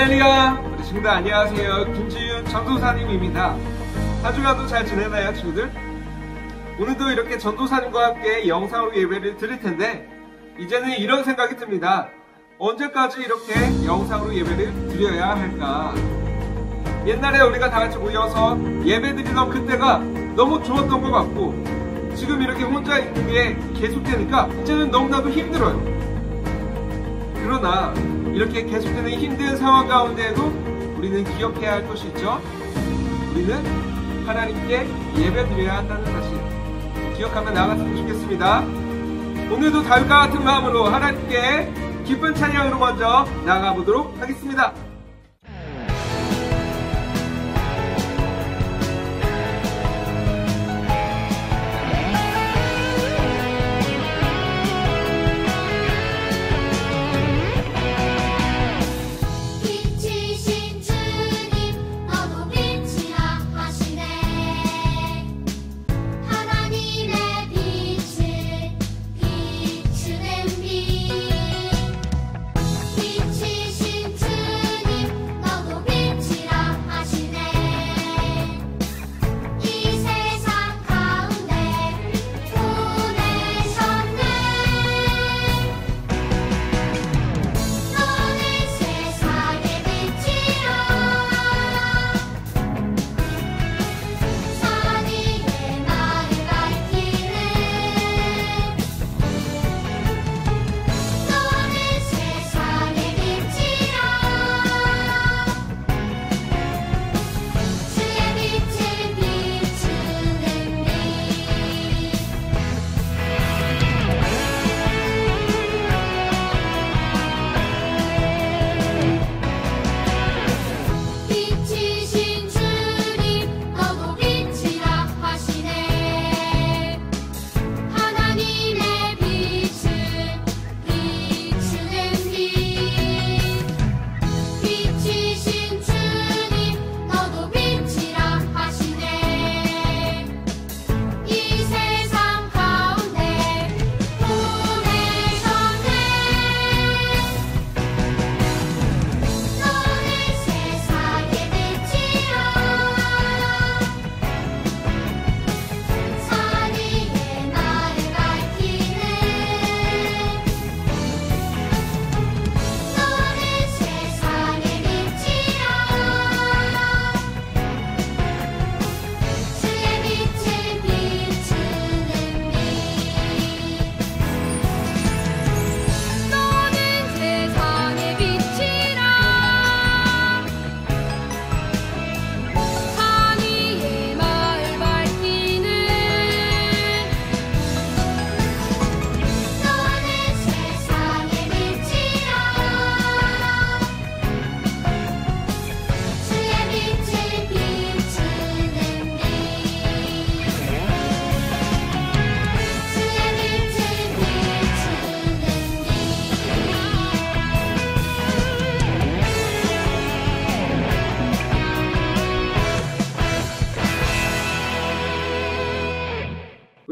할렐루야! 우리 친구들 안녕하세요. 김지윤 전도사님입니다. 한 주간도 잘 지내나요, 친구들? 오늘도 이렇게 전도사님과 함께 영상으로 예배를 드릴 텐데 이제는 이런 생각이 듭니다. 언제까지 이렇게 영상으로 예배를 드려야 할까? 옛날에 우리가 다 같이 모여서 예배 드리던 그때가 너무 좋았던 것 같고 지금 이렇게 혼자 있는 게 계속되니까 이제는 너무나도 힘들어요. 그러나 이렇게 계속되는 힘든 상황 가운데에도 우리는 기억해야 할 것이 있죠. 우리는 하나님께 예배드려야 한다는 사실 기억하며 나갔으면 좋겠습니다. 오늘도 다윗과 같은 마음으로 하나님께 기쁜 찬양으로 먼저 나가보도록 하겠습니다.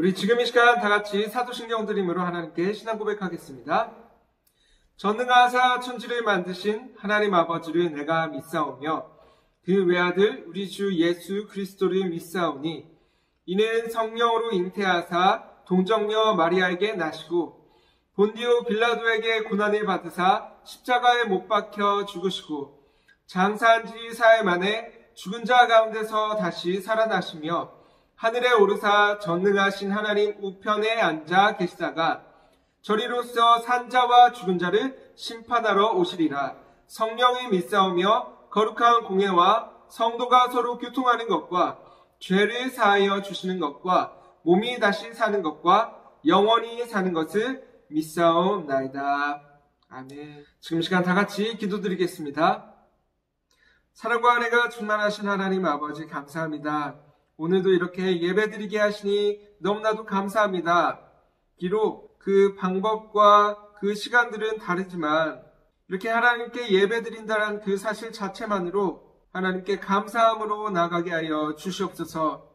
우리 지금 이 시간 다 같이 사도신경 드림으로 하나님께 신앙 고백하겠습니다. 전능하사 천지를 만드신 하나님 아버지를 내가 믿사오며 그 외아들 우리 주 예수 그리스도를 믿사오니 이는 성령으로 잉태하사 동정녀 마리아에게 나시고 본디오 빌라도에게 고난을 받으사 십자가에 못 박혀 죽으시고 장사한 지 사흘 만에 죽은 자 가운데서 다시 살아나시며 하늘에 오르사 전능하신 하나님 우편에 앉아 계시다가 저리로서 산자와 죽은 자를 심판하러 오시리라. 성령이 믿사오며 거룩한 공예와 성도가 서로 교통하는 것과 죄를 사하여 주시는 것과 몸이 다시 사는 것과 영원히 사는 것을 믿사옵나이다. 아멘. 지금 시간 다 같이 기도드리겠습니다. 사랑과 은혜가 충만하신 하나님 아버지 감사합니다. 오늘도 이렇게 예배드리게 하시니 너무나도 감사합니다. 비록 그 방법과 그 시간들은 다르지만 이렇게 하나님께 예배드린다는 그 사실 자체만으로 하나님께 감사함으로 나가게 하여 주시옵소서.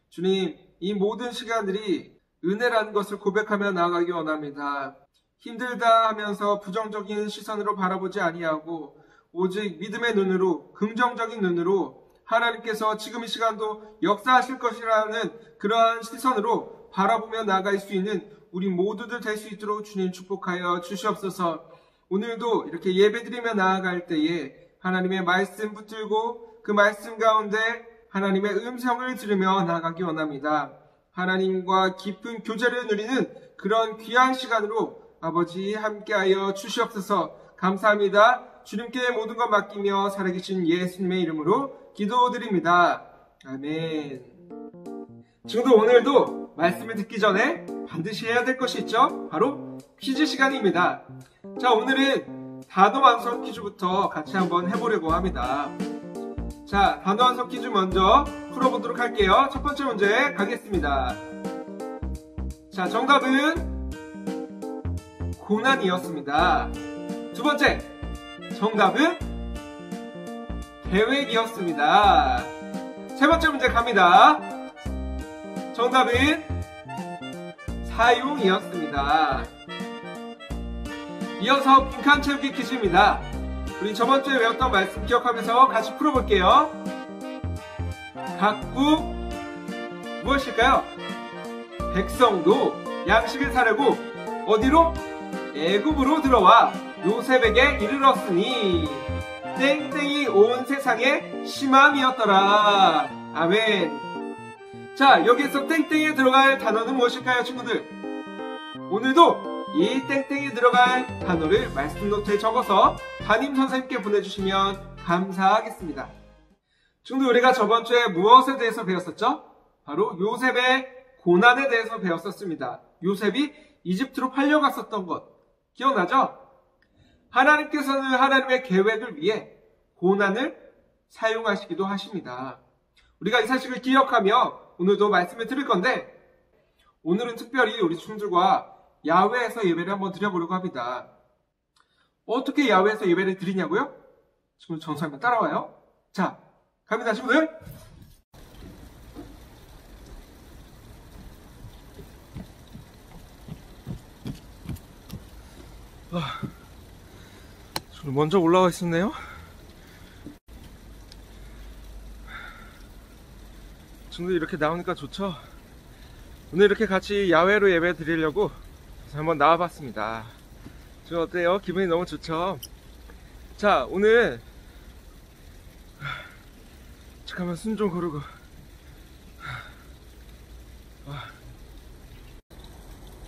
주님, 이 모든 시간들이 은혜라는 것을 고백하며 나아가기 원합니다. 힘들다 하면서 부정적인 시선으로 바라보지 아니하고 오직 믿음의 눈으로, 긍정적인 눈으로 하나님께서 지금 이 시간도 역사하실 것이라는 그러한 시선으로 바라보며 나아갈 수 있는 우리 모두들 될 수 있도록 주님 축복하여 주시옵소서. 오늘도 이렇게 예배드리며 나아갈 때에 하나님의 말씀 붙들고 그 말씀 가운데 하나님의 음성을 들으며 나아가기 원합니다. 하나님과 깊은 교제를 누리는 그런 귀한 시간으로 아버지 함께하여 주시옵소서. 감사합니다. 주님께 모든 것 맡기며 살아계신 예수님의 이름으로 기도드립니다. 아멘. 지금도 오늘도 말씀을 듣기 전에 반드시 해야 될 것이 있죠. 바로 퀴즈 시간입니다. 자, 오늘은 단어 완성 퀴즈부터 같이 한번 해보려고 합니다. 자, 단어 완성 퀴즈 먼저 풀어보도록 할게요. 첫 번째 문제 가겠습니다. 자, 정답은 고난이었습니다. 두 번째, 정답은 계획이었습니다. 세 번째 문제 갑니다. 정답은 사용이었습니다. 이어서 빈칸 채우기 퀴즈입니다. 우리 저번주에 외웠던 말씀 기억하면서 같이 풀어볼게요. 각국 무엇일까요? 백성도 양식을 사려고 어디로? 애굽으로 들어와 요셉에게 이르렀으니 땡땡이 온 세상의 희망이었더라. 아멘. 자, 여기에서 땡땡이에 들어갈 단어는 무엇일까요, 친구들? 오늘도 이 땡땡이 들어갈 단어를 말씀 노트에 적어서 담임 선생님께 보내주시면 감사하겠습니다. 친구들, 우리가 저번주에 무엇에 대해서 배웠었죠? 바로 요셉의 고난에 대해서 배웠었습니다. 요셉이 이집트로 팔려갔었던 것 기억나죠? 하나님께서는 하나님의 계획을 위해 고난을 사용하시기도 하십니다. 우리가 이 사실을 기억하며 오늘도 말씀을 드릴 건데, 오늘은 특별히 우리 친구들과 야외에서 예배를 한번 드려보려고 합니다. 어떻게 야외에서 예배를 드리냐고요? 지금 전사님 따라와요. 자, 갑니다, 친구들. 먼저 올라와 있었네요. 친구들 이렇게 나오니까 좋죠? 오늘 이렇게 같이 야외로 예배 드리려고 한번 나와봤습니다. 지금 어때요? 기분이 너무 좋죠? 자, 오늘 잠깐만 숨 좀 고르고.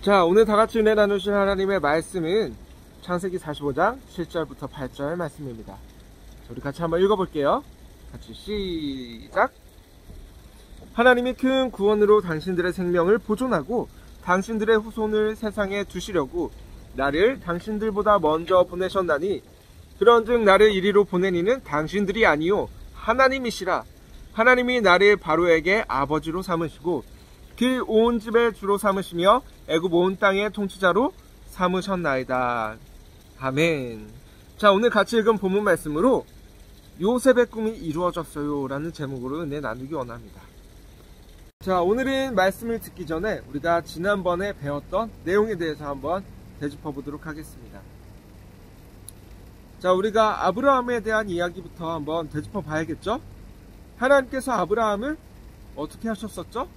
자, 오늘 다같이 은혜 나누실 하나님의 말씀은 창세기 45장 7절부터 8절 말씀입니다. 우리 같이 한번 읽어볼게요. 같이 시작. 하나님이 큰 구원으로 당신들의 생명을 보존하고 당신들의 후손을 세상에 두시려고 나를 당신들보다 먼저 보내셨나니, 그런즉 나를 이리로 보낸 이는 당신들이 아니요 하나님이시라. 하나님이 나를 바로에게 아버지로 삼으시고 그 온 집의 주로 삼으시며 애굽 온 땅의 통치자로 삼으셨나이다. 아멘. 자, 오늘 같이 읽은 본문 말씀으로 요셉의 꿈이 이루어졌어요 라는 제목으로 은혜 나누기 원합니다. 자, 오늘은 말씀을 듣기 전에 우리가 지난번에 배웠던 내용에 대해서 한번 되짚어 보도록 하겠습니다. 자, 우리가 아브라함에 대한 이야기부터 한번 되짚어 봐야겠죠? 하나님께서 아브라함을 어떻게 하셨었죠?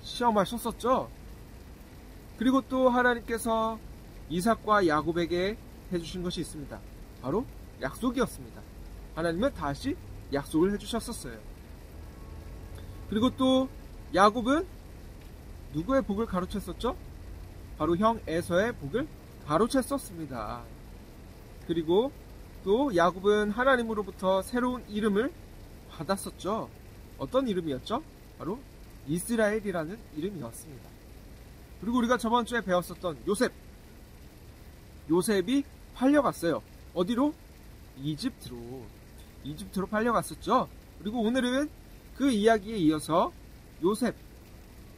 시험하셨었죠? 그리고 또 하나님께서 이삭과 야곱에게 해주신 것이 있습니다. 바로 약속이었습니다. 하나님은 다시 약속을 해주셨었어요. 그리고 또 야곱은 누구의 복을 가로챘었죠? 바로 형 에서의 복을 가로챘었습니다. 그리고 또 야곱은 하나님으로부터 새로운 이름을 받았었죠. 어떤 이름이었죠? 바로 이스라엘이라는 이름이었습니다. 그리고 우리가 저번주에 배웠었던 요셉이 팔려갔어요. 어디로? 이집트로 팔려갔었죠. 그리고 오늘은 그 이야기에 이어서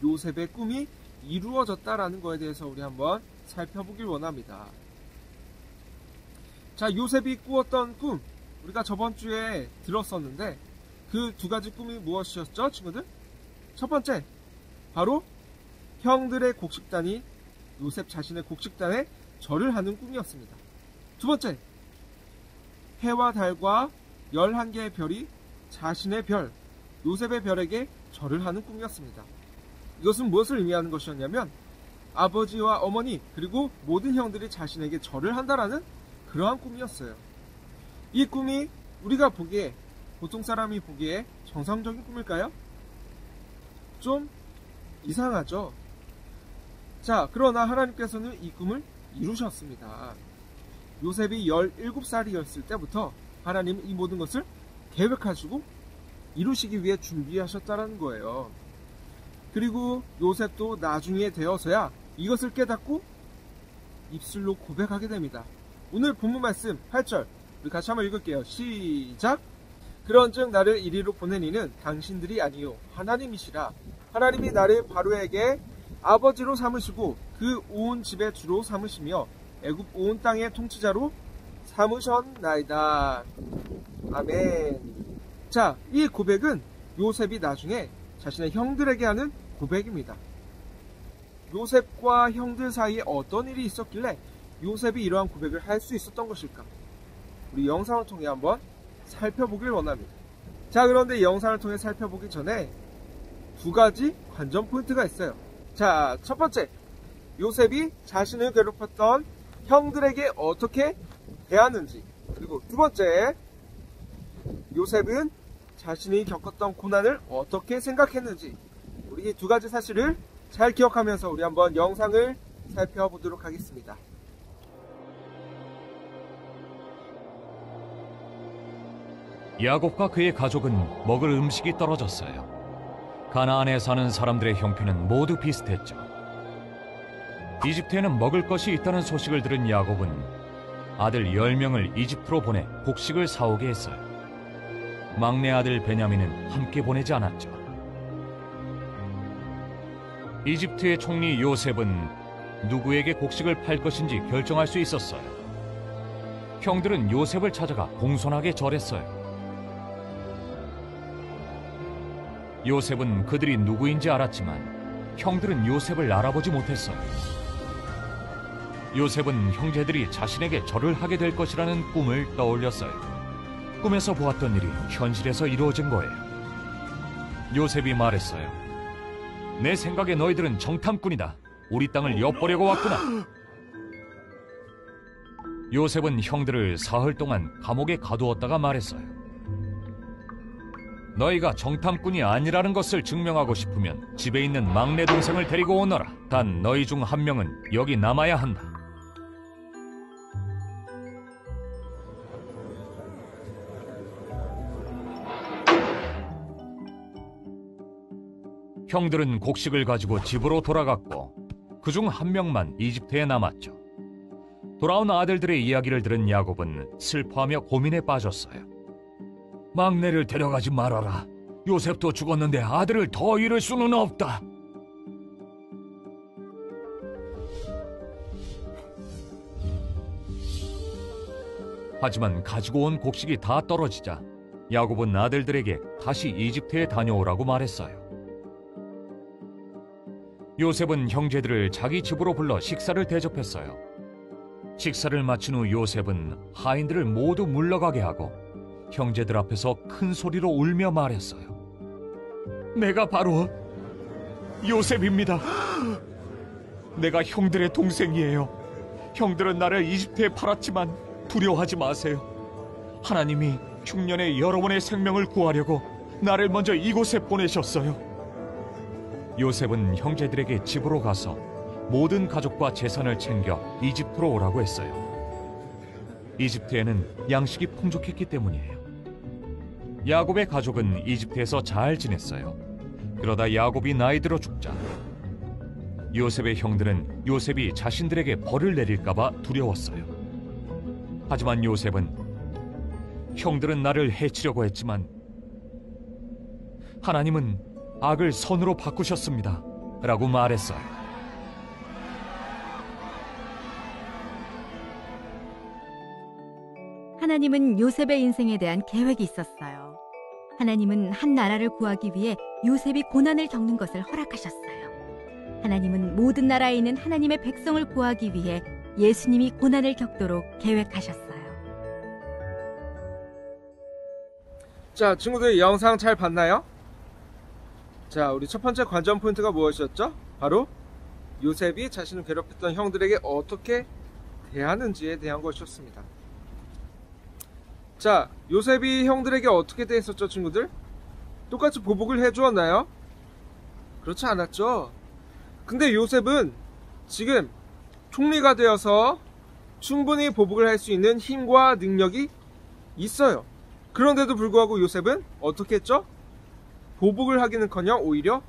요셉의 꿈이 이루어졌다라는 거에 대해서 우리 한번 살펴보길 원합니다. 자, 요셉이 꾸었던 꿈, 우리가 저번주에 들었었는데 그 두 가지 꿈이 무엇이었죠, 친구들? 첫 번째, 바로 형들의 곡식단이 요셉 자신의 곡식단에 절을 하는 꿈이었습니다. 두 번째, 해와 달과 11개의 별이 자신의 별, 요셉의 별에게 절을 하는 꿈이었습니다. 이것은 무엇을 의미하는 것이었냐면 아버지와 어머니 그리고 모든 형들이 자신에게 절을 한다라는 그러한 꿈이었어요. 이 꿈이 우리가 보기에, 보통 사람이 보기에 정상적인 꿈일까요? 좀 이상하죠? 자, 그러나 하나님께서는 이 꿈을 이루셨습니다. 요셉이 17살이었을 때부터 하나님은 이 모든 것을 계획하시고 이루시기 위해 준비하셨다는 거예요. 그리고 요셉도 나중에 되어서야 이것을 깨닫고 입술로 고백하게 됩니다. 오늘 본문 말씀 8절 우리 같이 한번 읽을게요. 시작! 그런즉 나를 이리로 보낸 이는 당신들이 아니요 하나님이시라. 하나님이 나를 바로에게 아버지로 삼으시고 그 온 집의 주로 삼으시며 애굽 온 땅의 통치자로 삼으셨나이다. 아멘. 자, 이 고백은 요셉이 나중에 자신의 형들에게 하는 고백입니다. 요셉과 형들 사이에 어떤 일이 있었길래 요셉이 이러한 고백을 할 수 있었던 것일까? 우리 영상을 통해 한번 살펴보길 원합니다. 자, 그런데 이 영상을 통해 살펴보기 전에 두 가지 관전 포인트가 있어요. 자, 첫 번째, 요셉이 자신을 괴롭혔던 형들에게 어떻게 대하는지, 그리고 두 번째, 요셉은 자신이 겪었던 고난을 어떻게 생각했는지, 우리 이 두 가지 사실을 잘 기억하면서 우리 한번 영상을 살펴보도록 하겠습니다. 야곱과 그의 가족은 먹을 음식이 떨어졌어요. 가나안에 사는 사람들의 형편은 모두 비슷했죠. 이집트에는 먹을 것이 있다는 소식을 들은 야곱은 아들 10명을 이집트로 보내 곡식을 사오게 했어요. 막내 아들 베냐민은 함께 보내지 않았죠. 이집트의 총리 요셉은 누구에게 곡식을 팔 것인지 결정할 수 있었어요. 형들은 요셉을 찾아가 공손하게 절했어요. 요셉은 그들이 누구인지 알았지만 형들은 요셉을 알아보지 못했어요. 요셉은 형제들이 자신에게 절을 하게 될 것이라는 꿈을 떠올렸어요. 꿈에서 보았던 일이 현실에서 이루어진 거예요. 요셉이 말했어요. 내 생각에 너희들은 정탐꾼이다. 우리 땅을 엿보려고 왔구나. 요셉은 형들을 사흘 동안 감옥에 가두었다가 말했어요. 너희가 정탐꾼이 아니라는 것을 증명하고 싶으면 집에 있는 막내 동생을 데리고 오너라. 단 너희 중 한 명은 여기 남아야 한다. 형들은 곡식을 가지고 집으로 돌아갔고 그중 한 명만 이집트에 남았죠. 돌아온 아들들의 이야기를 들은 야곱은 슬퍼하며 고민에 빠졌어요. 막내를 데려가지 말아라. 요셉도 죽었는데 아들을 더 잃을 수는 없다. 하지만 가지고 온 곡식이 다 떨어지자 야곱은 아들들에게 다시 이집트에 다녀오라고 말했어요. 요셉은 형제들을 자기 집으로 불러 식사를 대접했어요. 식사를 마친 후 요셉은 하인들을 모두 물러가게 하고 형제들 앞에서 큰 소리로 울며 말했어요. 내가 바로 요셉입니다. 내가 형들의 동생이에요. 형들은 나를 이집트에 팔았지만 두려워하지 마세요. 하나님이 흉년에 여러분의 생명을 구하려고 나를 먼저 이곳에 보내셨어요. 요셉은 형제들에게 집으로 가서 모든 가족과 재산을 챙겨 이집트로 오라고 했어요. 이집트에는 양식이 풍족했기 때문이에요. 야곱의 가족은 이집트에서 잘 지냈어요. 그러다 야곱이 나이 들어 죽자 요셉의 형들은 요셉이 자신들에게 벌을 내릴까 봐 두려웠어요. 하지만 요셉은 형들은 나를 해치려고 했지만 하나님은 악을 선으로 바꾸셨습니다. 라고 말했어요. 하나님은 요셉의 인생에 대한 계획이 있었어요. 하나님은 한 나라를 구하기 위해 요셉이 고난을 겪는 것을 허락하셨어요. 하나님은 모든 나라에 있는 하나님의 백성을 구하기 위해 예수님이 고난을 겪도록 계획하셨어요. 자, 친구들 영상 잘 봤나요? 자, 우리 첫 번째 관전 포인트가 무엇이었죠? 바로 요셉이 자신을 괴롭혔던 형들에게 어떻게 대하는지에 대한 것이었습니다. 자, 요셉이 형들에게 어떻게 대했었죠, 친구들? 똑같이 보복을 해주었나요? 그렇지 않았죠. 근데 요셉은 지금 총리가 되어서 충분히 보복을 할 수 있는 힘과 능력이 있어요. 그런데도 불구하고 요셉은 어떻게 했죠? 보복을 하기는커녕 오히려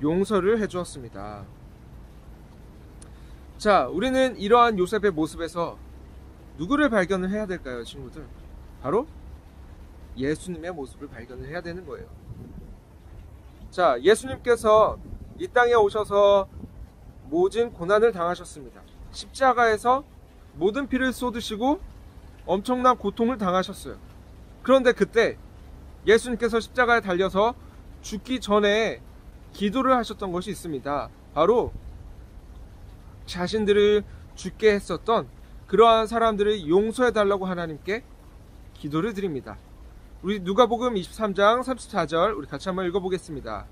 용서를 해주었습니다. 자, 우리는 이러한 요셉의 모습에서 누구를 발견을 해야 될까요, 친구들? 바로 예수님의 모습을 발견을 해야 되는 거예요. 자, 예수님께서 이 땅에 오셔서 모진 고난을 당하셨습니다. 십자가에서 모든 피를 쏟으시고 엄청난 고통을 당하셨어요. 그런데 그때 예수님께서 십자가에 달려서 죽기 전에 기도를 하셨던 것이 있습니다. 바로 자신들을 죽게 했었던 그러한 사람들을 용서해달라고 하나님께 기도를 드립니다. 우리 누가복음 23장 34절 우리 같이 한번 읽어보겠습니다.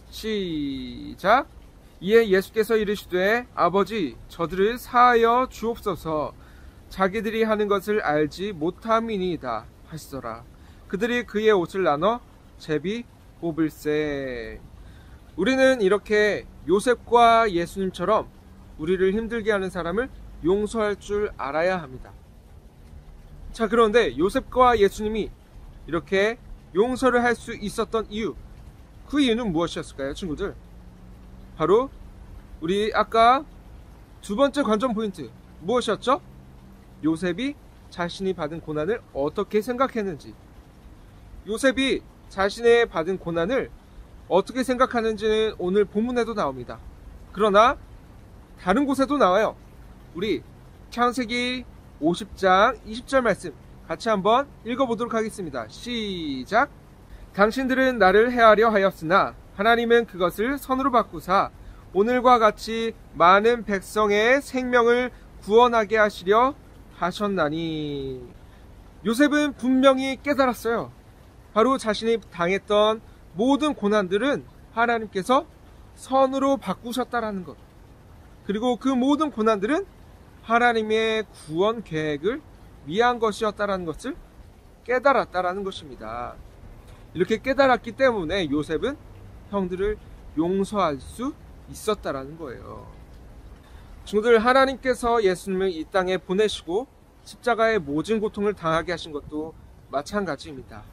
시작. 이에 예수께서 이르시되 아버지 저들을 사하여 주옵소서 자기들이 하는 것을 알지 못함이니이다 하시더라. 그들이 그의 옷을 나눠 제비 뽑을세. 우리는 이렇게 요셉과 예수님처럼 우리를 힘들게 하는 사람을 용서할 줄 알아야 합니다. 자, 그런데 요셉과 예수님이 이렇게 용서를 할 수 있었던 이유, 그 이유는 무엇이었을까요, 친구들? 바로 우리 아까 두 번째 관전 포인트 무엇이었죠? 요셉이 자신이 받은 고난을 어떻게 생각했는지. 요셉이 자신의 받은 고난을 어떻게 생각하는지는 오늘 본문에도 나옵니다. 그러나 다른 곳에도 나와요. 우리 창세기 50장 20절 말씀 같이 한번 읽어보도록 하겠습니다. 시작. 당신들은 나를 해하려 하였으나 하나님은 그것을 선으로 바꾸사 오늘과 같이 많은 백성의 생명을 구원하게 하시려 하셨나니. 요셉은 분명히 깨달았어요. 바로 자신이 당했던 모든 고난들은 하나님께서 선으로 바꾸셨다라는 것, 그리고 그 모든 고난들은 하나님의 구원 계획을 위한 것이었다라는 것을 깨달았다라는 것입니다. 이렇게 깨달았기 때문에 요셉은 형들을 용서할 수 있었다라는 거예요. 친구들, 하나님께서 예수님을 이 땅에 보내시고 십자가의 모진 고통을 당하게 하신 것도 마찬가지입니다.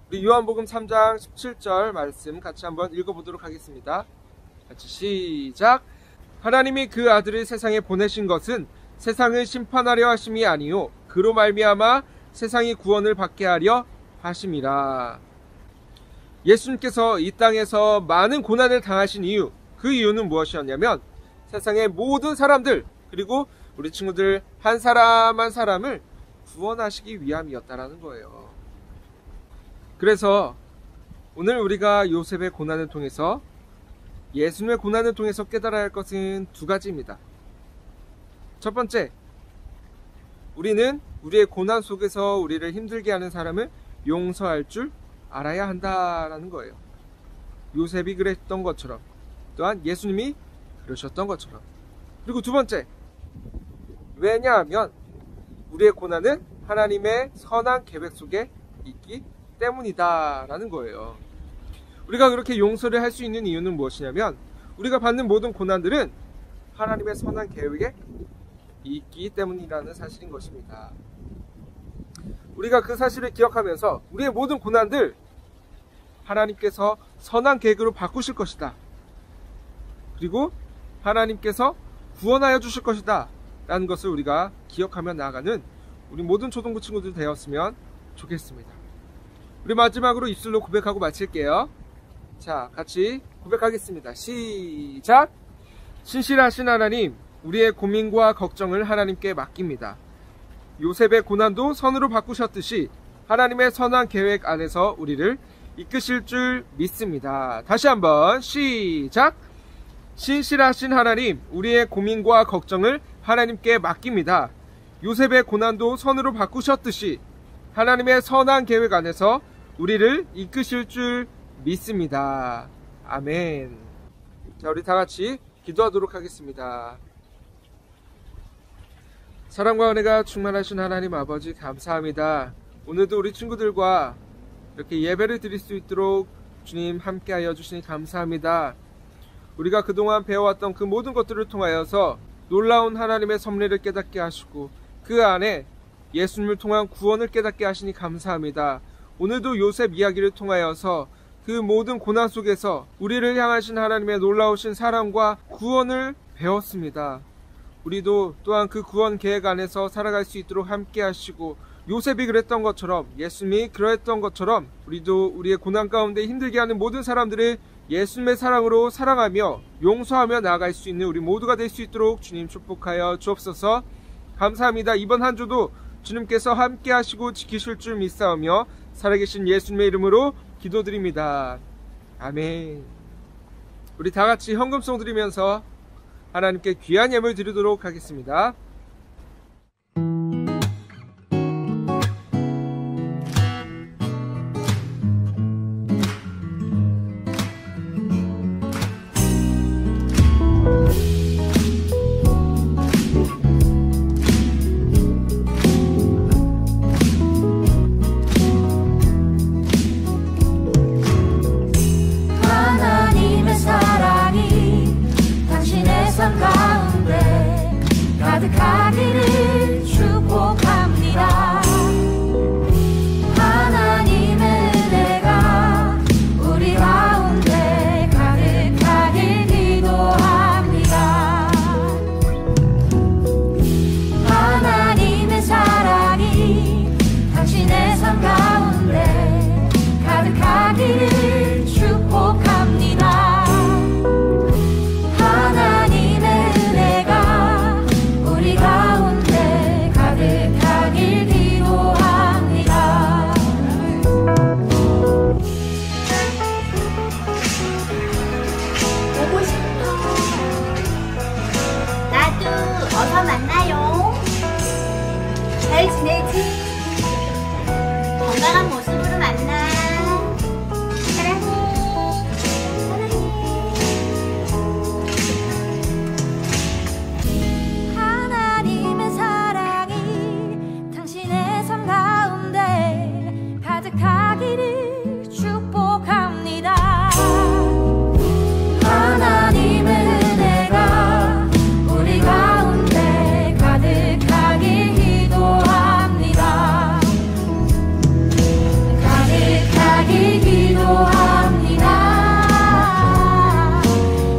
우리 요한복음 3장 17절 말씀 같이 한번 읽어보도록 하겠습니다. 같이 시작. 하나님이 그 아들을 세상에 보내신 것은 세상을 심판하려 하심이 아니요 그로 말미암아 세상이 구원을 받게 하려 하심이라. 예수님께서 이 땅에서 많은 고난을 당하신 이유, 그 이유는 무엇이었냐면 세상의 모든 사람들, 그리고 우리 친구들 한 사람 한 사람을 구원하시기 위함이었다라는 거예요. 그래서 오늘 우리가 요셉의 고난을 통해서, 예수님의 고난을 통해서 깨달아야 할 것은 두 가지입니다. 첫 번째, 우리는 우리의 고난 속에서 우리를 힘들게 하는 사람을 용서할 줄 알아야 한다라는 거예요. 요셉이 그랬던 것처럼, 또한 예수님이 그러셨던 것처럼. 그리고 두 번째, 왜냐하면 우리의 고난은 하나님의 선한 계획 속에 있기 때문이다 라는 거예요. 우리가 그렇게 용서를 할 수 있는 이유는 무엇이냐면 우리가 받는 모든 고난들은 하나님의 선한 계획에 있기 때문이라는 사실인 것입니다. 우리가 그 사실을 기억하면서 우리의 모든 고난들 하나님께서 선한 계획으로 바꾸실 것이다, 그리고 하나님께서 구원하여 주실 것이다 라는 것을 우리가 기억하며 나아가는 우리 모든 초등부 친구들 되었으면 좋겠습니다. 우리 마지막으로 입술로 고백하고 마칠게요. 자, 같이 고백하겠습니다. 시작. 신실하신 하나님, 우리의 고민과 걱정을 하나님께 맡깁니다. 요셉의 고난도 선으로 바꾸셨듯이 하나님의 선한 계획 안에서 우리를 이끄실 줄 믿습니다. 다시 한번 시작. 신실하신 하나님, 우리의 고민과 걱정을 하나님께 맡깁니다. 요셉의 고난도 선으로 바꾸셨듯이 하나님의 선한 계획 안에서 우리를 이끄실 줄 믿습니다. 아멘. 자, 우리 다 같이 기도하도록 하겠습니다. 사랑과 은혜가 충만하신 하나님 아버지, 감사합니다. 오늘도 우리 친구들과 이렇게 예배를 드릴 수 있도록 주님 함께하여 주시니 감사합니다. 우리가 그동안 배워왔던 그 모든 것들을 통하여서 놀라운 하나님의 섭리를 깨닫게 하시고 그 안에 예수님을 통한 구원을 깨닫게 하시니 감사합니다. 오늘도 요셉 이야기를 통하여서 그 모든 고난 속에서 우리를 향하신 하나님의 놀라우신 사랑과 구원을 배웠습니다. 우리도 또한 그 구원 계획 안에서 살아갈 수 있도록 함께 하시고 요셉이 그랬던 것처럼, 예수님이 그랬던 것처럼 우리도 우리의 고난 가운데 힘들게 하는 모든 사람들을 예수님의 사랑으로 사랑하며 용서하며 나아갈 수 있는 우리 모두가 될 수 있도록 주님 축복하여 주옵소서. 감사합니다. 이번 한 주도 주님께서 함께 하시고 지키실 줄 믿사오며 살아계신 예수님의 이름으로 기도드립니다. 아멘. 우리 다 같이 헌금송 드리면서 하나님께 귀한 예물 드리도록 하겠습니다. 가득하기를 축복합니다. 하나님의 은혜가 우리 가운데 가득하길 기도합니다. 하나님의 사랑이 당신의 삶 가운데 가득하기를 축복합니다. 어서 만나요. 잘 지내지? 건강한 모습으로 만나. 사랑해. 사랑해. 하나님의 사랑이 당신의 삶 가운데 가득하기를 축복합니다. 하나님의 은혜가 우리 가운데 가득하길 기도합니다. 가득하길 기도합니다.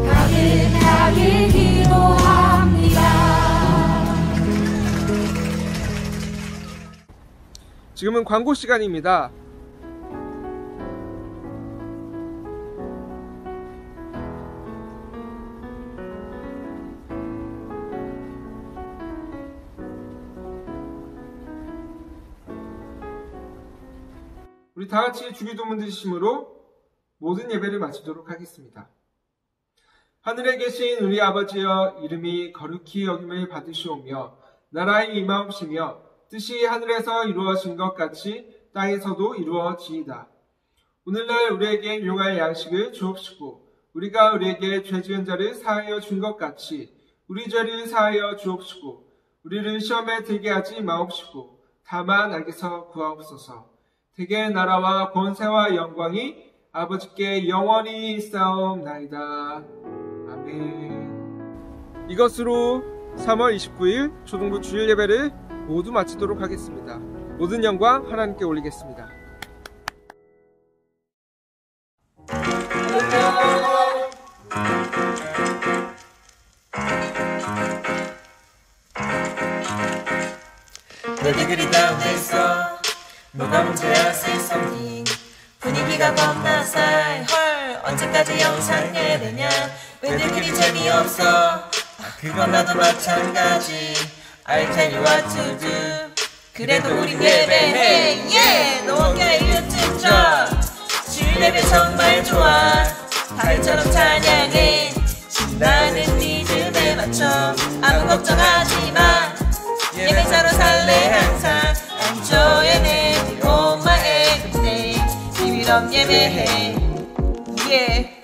가득하길 기도합니다. 지금은 광고 시간입니다. 우리 다 같이 주기도문 드리심으로 모든 예배를 마치도록 하겠습니다. 하늘에 계신 우리 아버지여, 이름이 거룩히 여김을 받으시오며 나라의 임하옵시며 뜻이 하늘에서 이루어진 것 같이 땅에서도 이루어지이다. 오늘날 우리에게 일용할 양식을 주옵시고 우리가 우리에게 죄 지은 자를 사하여 준 것 같이 우리 죄를 사하여 주옵시고 우리를 시험에 들게 하지 마옵시고 다만 악에서 구하옵소서. 대개 나라와 권세와 영광이 아버지께 영원히 있사옵나이다. 아멘. 이것으로 3월 29일 초등부 주일 예배를 모두 마치도록 하겠습니다. 모든 영광 하나님께 올리겠습니다. 너도 그리 다운됐어. 뭐가 문제야 say something. 분위기가 겁나 싸해. 헐 언제까지 영상 예배냐. 왜들 그리 재미없어. 그건 나도 마찬가지. I'll tell you what to do. 그래도 우린 예배해. yeah. 너 어깨에 유튜브 주일 예배 정말 좋아. 달처럼 찬양해. 신나는 리듬에 맞춰. 아무 걱정하지 마. 예배자로 살래 항상. I'm joying it on my everyday. 시험 예매해. 예.